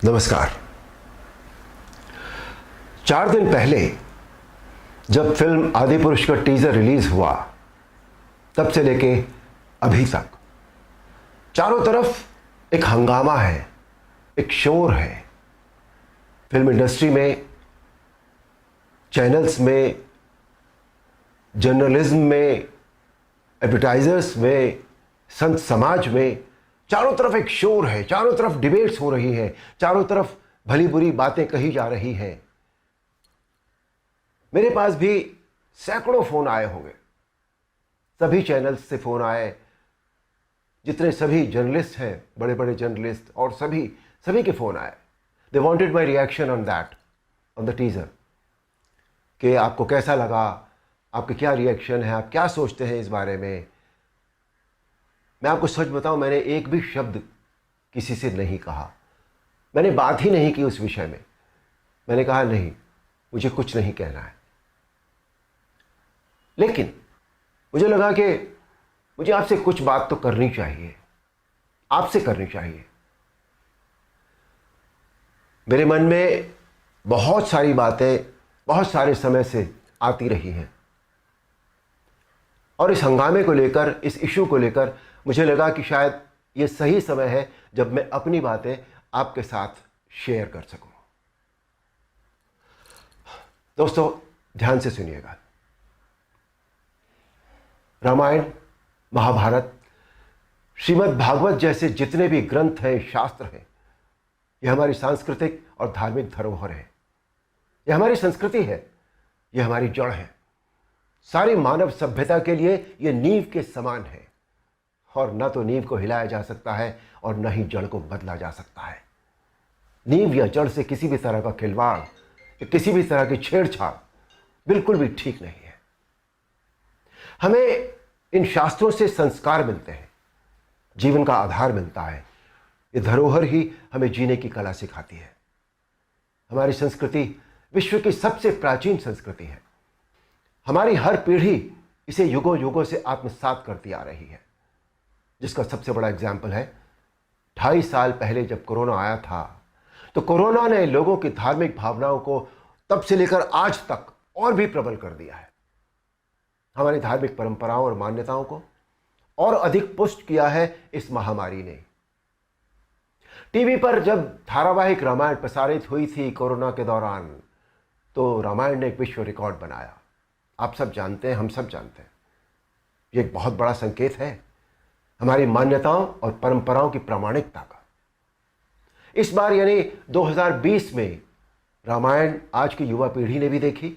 नमस्कार। 4 दिन पहले जब फिल्म आदिपुरुष का टीजर रिलीज हुआ, तब से लेके अभी तक चारों तरफ एक हंगामा है, एक शोर है। फिल्म इंडस्ट्री में, चैनल्स में, जर्नलिज्म में, एडवर्टाइजर्स में, संत समाज में, चारों तरफ एक शोर है। चारों तरफ डिबेट्स हो रही हैं, चारों तरफ भली बुरी बातें कही जा रही हैं। मेरे पास भी सैकड़ों फोन आए होंगे, सभी चैनल्स से फोन आए, जितने सभी जर्नलिस्ट हैं, बड़े बड़े जर्नलिस्ट, और सभी के फोन आए। They wanted my reaction on that, on the teaser, कि आपको कैसा लगा, आपके क्या रिएक्शन है, आप क्या सोचते हैं इस बारे में। मैं आपको सच बताऊं, मैंने एक भी शब्द किसी से नहीं कहा, मैंने बात ही नहीं की उस विषय में। मैंने कहा नहीं, मुझे कुछ नहीं कहना है। लेकिन मुझे लगा कि मुझे आपसे कुछ बात तो करनी चाहिए, आपसे करनी चाहिए। मेरे मन में बहुत सारी बातें बहुत सारे समय से आती रही हैं, और इस हंगामे को लेकर, इस इशू को लेकर मुझे लगा कि शायद ये सही समय है जब मैं अपनी बातें आपके साथ शेयर कर सकूं। दोस्तों, ध्यान से सुनिएगा। रामायण, महाभारत, श्रीमद् भागवत जैसे जितने भी ग्रंथ हैं, शास्त्र हैं, यह हमारी सांस्कृतिक और धार्मिक धरोहर है। यह हमारी संस्कृति है, यह हमारी जड़ है। सारी मानव सभ्यता के लिए यह नींव के समान है, और न तो नींव को हिलाया जा सकता है और न ही जड़ को बदला जा सकता है। नींव या जड़ से किसी भी तरह का खिलवाड़ या किसी भी तरह की छेड़छाड़ बिल्कुल भी ठीक नहीं है। हमें इन शास्त्रों से संस्कार मिलते हैं, जीवन का आधार मिलता है। ये धरोहर ही हमें जीने की कला सिखाती है। हमारी संस्कृति विश्व की सबसे प्राचीन संस्कृति है। हमारी हर पीढ़ी इसे युगों युगों से आत्मसात करती आ रही है, जिसका सबसे बड़ा एग्जाम्पल है 2.5 साल पहले जब कोरोना आया था, तो कोरोना ने लोगों की धार्मिक भावनाओं को तब से लेकर आज तक और भी प्रबल कर दिया है। हमारी धार्मिक परंपराओं और मान्यताओं को और अधिक पुष्ट किया है इस महामारी ने। टीवी पर जब धारावाहिक रामायण प्रसारित हुई थी कोरोना के दौरान, तो रामायण ने एक विश्व रिकॉर्ड बनाया। आप सब जानते हैं, हम सब जानते हैं, ये एक बहुत बड़ा संकेत है हमारी मान्यताओं और परंपराओं की प्रामाणिकता का। इस बार यानी 2020 में रामायण आज की युवा पीढ़ी ने भी देखी,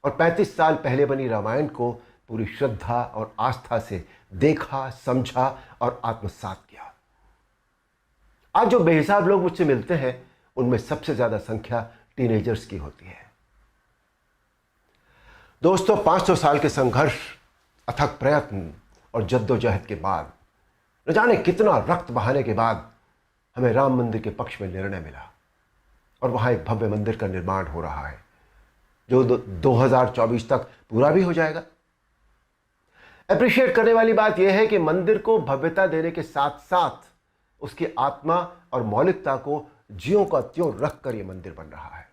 और 35 साल पहले बनी रामायण को पूरी श्रद्धा और आस्था से देखा, समझा और आत्मसात किया। आज जो बेहिसाब लोग मुझसे मिलते हैं, उनमें सबसे ज्यादा संख्या टीनेजर्स की होती है। दोस्तों, 500 साल के संघर्ष, अथक प्रयत्न और जद्दोजहद के बाद, न जाने कितना रक्त बहाने के बाद, हमें राम मंदिर के पक्ष में निर्णय मिला, और वहां एक भव्य मंदिर का निर्माण हो रहा है, जो 2024 तक पूरा भी हो जाएगा। अप्रिशिएट करने वाली बात यह है कि मंदिर को भव्यता देने के साथ साथ उसकी आत्मा और मौलिकता को ज्यों का त्यों रखकर यह मंदिर बन रहा है।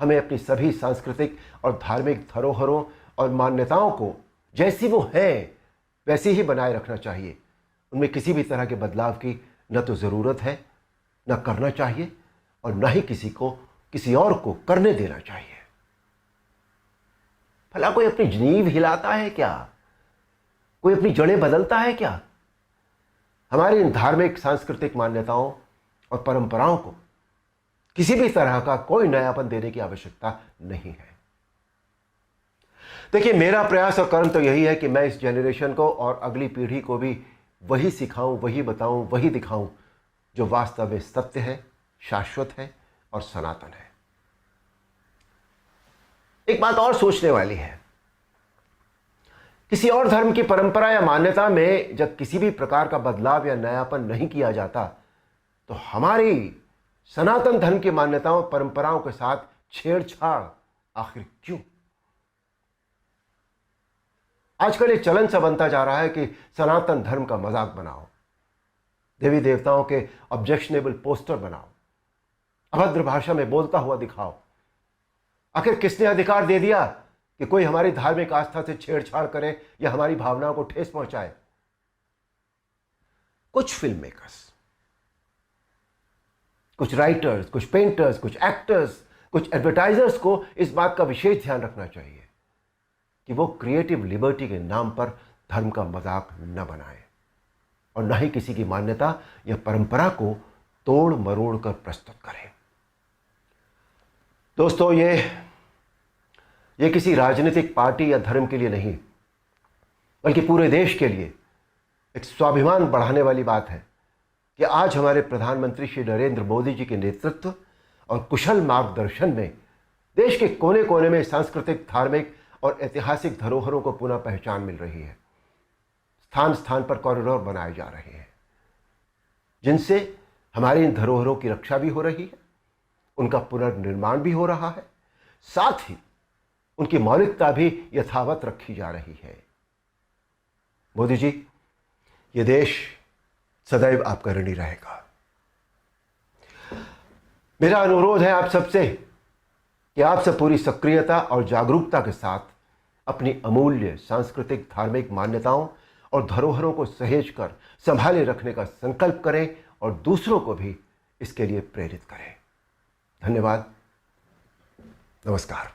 हमें अपनी सभी सांस्कृतिक और धार्मिक धरोहरों और मान्यताओं को जैसी वो है वैसी ही बनाए रखना चाहिए। उनमें किसी भी तरह के बदलाव की न तो जरूरत है, न करना चाहिए, और न ही किसी और को करने देना चाहिए। भला कोई अपनी नींव हिलाता है क्या? कोई अपनी जड़ें बदलता है क्या? हमारी इन धार्मिक सांस्कृतिक मान्यताओं और परंपराओं को किसी भी तरह का कोई नयापन देने की आवश्यकता नहीं है। देखिए, मेरा प्रयास और कर्म तो यही है कि मैं इस जनरेशन को और अगली पीढ़ी को भी वही सिखाऊं, वही बताऊं, वही दिखाऊं जो वास्तव में सत्य है, शाश्वत है और सनातन है। एक बात और सोचने वाली है, किसी और धर्म की परंपरा या मान्यता में जब किसी भी प्रकार का बदलाव या नयापन नहीं किया जाता, तो हमारी सनातन धर्म की मान्यताओं परंपराओं के साथ छेड़छाड़ आखिर क्यों? आजकल ये चलन सा बनता जा रहा है कि सनातन धर्म का मजाक बनाओ। देवी देवताओं के ऑब्जेक्शनेबल पोस्टर बनाओ, अभद्र भाषा में बोलता हुआ दिखाओ। आखिर किसने अधिकार दे दिया कि कोई हमारी धार्मिक आस्था से छेड़छाड़ करे या हमारी भावनाओं को ठेस पहुंचाए? कुछ फिल्म मेकर्स, कुछ राइटर्स, कुछ पेंटर्स, कुछ एक्टर्स, कुछ एडवर्टाइजर्स को इस बात का विशेष ध्यान रखना चाहिए कि वो क्रिएटिव लिबर्टी के नाम पर धर्म का मजाक न बनाए और न ही किसी की मान्यता या परंपरा को तोड़ मरोड़ कर प्रस्तुत करें। दोस्तों, ये किसी राजनीतिक पार्टी या धर्म के लिए नहीं, बल्कि पूरे देश के लिए एक स्वाभिमान बढ़ाने वाली बात है कि आज हमारे प्रधानमंत्री श्री नरेंद्र मोदी जी के नेतृत्व और कुशल मार्गदर्शन में देश के कोने कोने में सांस्कृतिक, धार्मिक और ऐतिहासिक धरोहरों को पुनः पहचान मिल रही है। स्थान स्थान पर कॉरिडोर बनाए जा रहे हैं, जिनसे हमारी इन धरोहरों की रक्षा भी हो रही है, उनका पुनर्निर्माण भी हो रहा है, साथ ही उनकी मौलिकता भी यथावत रखी जा रही है। मोदी जी, ये देश सदैव आपका ऋणी रहेगा। मेरा अनुरोध है आप सबसे कि आप सब पूरी सक्रियता और जागरूकता के साथ अपनी अमूल्य सांस्कृतिक, धार्मिक मान्यताओं और धरोहरों को सहेज कर संभाले रखने का संकल्प करें और दूसरों को भी इसके लिए प्रेरित करें। धन्यवाद। नमस्कार।